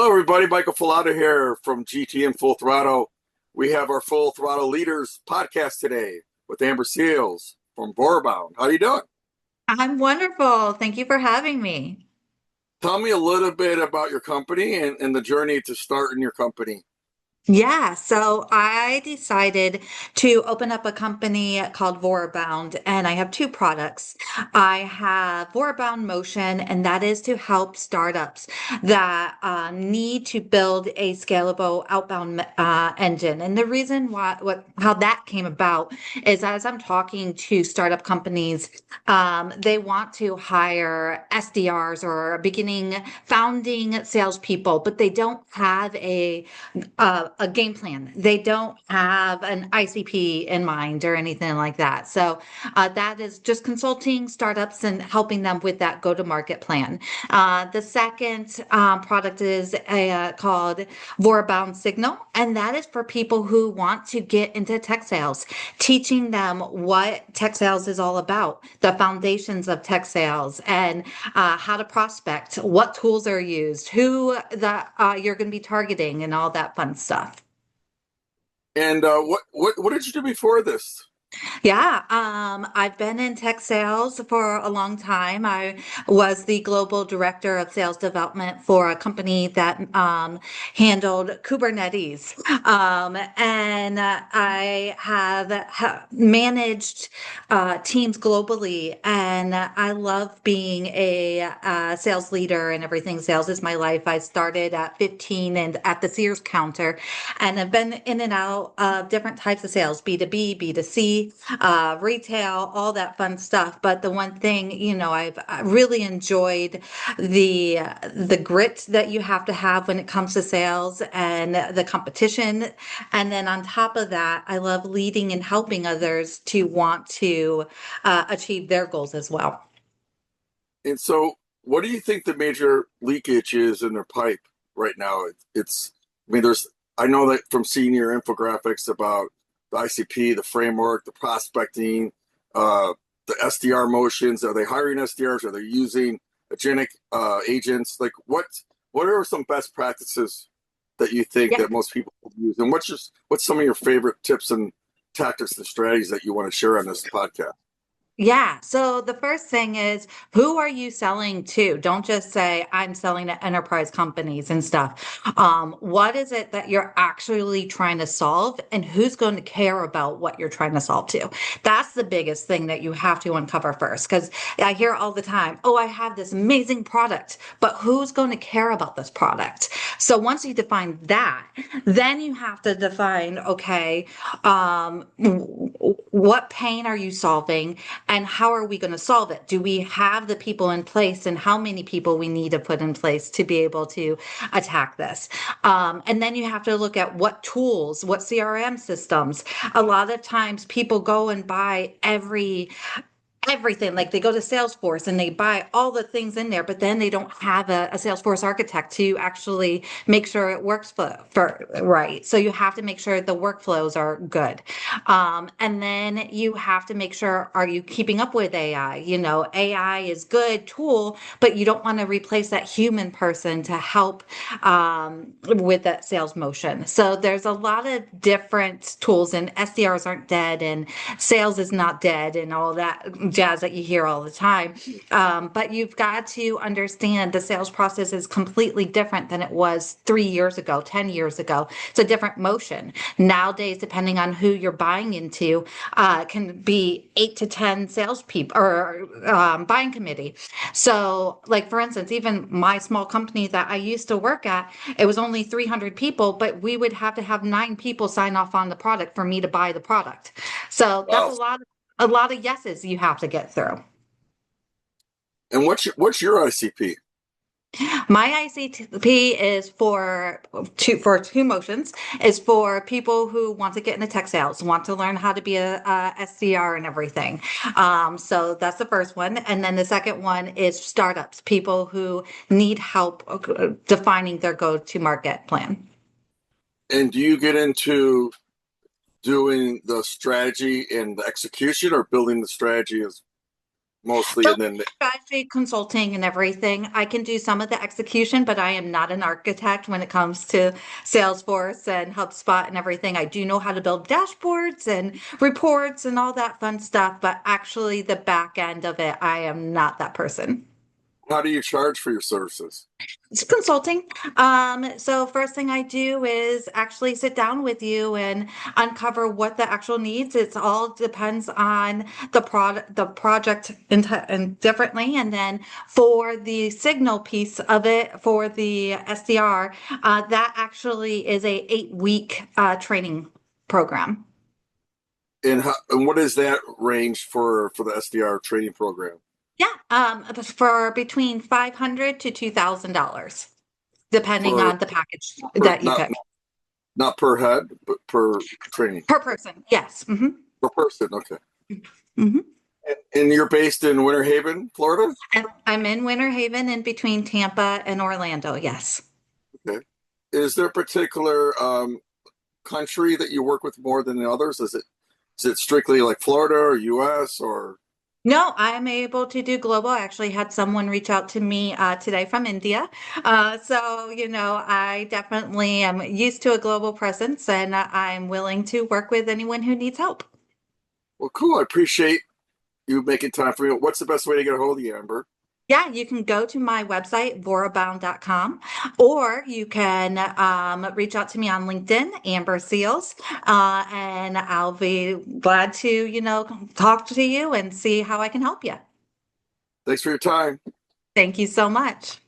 Hello, everybody. Michael Falato here from GTM Full Throttle. We have our Full Throttle Leaders podcast today with Amber Seels from Vorabound. How you doing? I'm wonderful. Thank you for having me. Tell me a little bit about your company and the journey to starting your company. Yeah, so I decided to open up a company called Vorabound, and I have two products. I have Vorabound Motion, and that is to help startups that need to build a scalable outbound engine. And the reason how that came about is as I'm talking to startup companies, they want to hire SDRs or beginning founding salespeople, but they don't have a game plan. They don't have an ICP in mind or anything like that. So that is just consulting startups and helping them with that go-to-market plan. The second product is called Vorabound Signal, and that is for people who want to get into tech sales, teaching them what tech sales is all about, the foundations of tech sales, and how to prospect, what tools are used, who you're going to be targeting, and all that fun stuff. And what did you do before this? Yeah, I've been in tech sales for a long time. I was the global director of sales development for a company that handled Kubernetes. And I have managed teams globally, and I love being a sales leader and everything. Sales is my life. I started at 15 and at the Sears counter, and I've been in and out of different types of sales, B2B, B2C, retail, all that fun stuff. But the one thing, I've really enjoyed the grit that you have to have when it comes to sales and the competition. And then on top of that, I love leading and helping others to want to achieve their goals as well. And so, what do you think the major leakage is in their pipe right now? I mean, I know that from seeing your infographics about the ICP, the framework, the prospecting, the SDR motions. Are they hiring SDRs? Are they using agentic agents? Like, what are some best practices that you think Yeah. that most people use? And what's some of your favorite tips and tactics and strategies that you want to share on this podcast? Yeah. So the first thing is, who are you selling to? Don't just say, I'm selling to enterprise companies and stuff. What is it that you're actually trying to solve, and who's going to care about what you're trying to solve to? That's the biggest thing that you have to uncover first. Because I hear all the time, oh, I have this amazing product, but who's going to care about this product? So once you define that, then you have to define, okay, what pain are you solving? And how are we going to solve it? Do we have the people in place, and how many people we need to put in place to be able to attack this? And then you have to look at what tools, what CRM systems. A lot of times people go and buy everything. Like they go to Salesforce and they buy all the things in there, but then they don't have a Salesforce architect to actually make sure it works for right. So you have to make sure the workflows are good. And then you have to make sure, are you keeping up with AI? AI is good tool, but you don't want to replace that human person to help with that sales motion. So there's a lot of different tools, and SDRs aren't dead, and sales is not dead, and all that jazz that you hear all the time. But you've got to understand the sales process is completely different than it was 3 years ago, 10 years ago. It's a different motion. Nowadays, depending on who you're buying into, can be 8 to 10 salespeople or buying committee. So, like for instance, even my small company that I used to work at, it was only 300 people, but we would have to have 9 people sign off on the product for me to buy the product. So that's Wow. a lot of yeses you have to get through. And what's your ICP? My ICP is for two motions, is for people who want to get into tech sales, want to learn how to be a SDR and everything. So that's the first one. And then the second one is startups, people who need help defining their go-to-market plan. And do you get into doing the strategy and the execution, or building the strategy as mostly, So and then strategy consulting and everything. I can do some of the execution, but I am not an architect when it comes to Salesforce and HubSpot and everything. I do know how to build dashboards and reports and all that fun stuff, but actually the back end of it, I am not that person. how do you charge for your services? It's consulting. So first thing I do is actually sit down with you and uncover what the actual needs. It's all depends on the project and differently. And then for the signal piece of it, for the SDR, that actually is a 8 week training program. And what is that range for the SDR training program? Yeah, for between $500 to $2,000, depending Per, on the package per that you not pick. not per head, but per training Per person, yes. per person. Okay. Hmm. And you're based in Winter Haven, Florida? And I'm in Winter Haven in between Tampa and Orlando, yes. Okay. Is there a particular country that you work with more than the others? Is it strictly like Florida or US or No, I'm able to do global. I actually had someone reach out to me today from India. So, I definitely am used to a global presence and I'm willing to work with anyone who needs help. well, cool. I appreciate you making time for me. What's the best way to get a hold of you, Amber? Yeah, you can go to my website, vorabound.com, or you can reach out to me on LinkedIn, Amber Seels, and I'll be glad to, talk to you and see how I can help you. Thanks for your time. Thank you so much.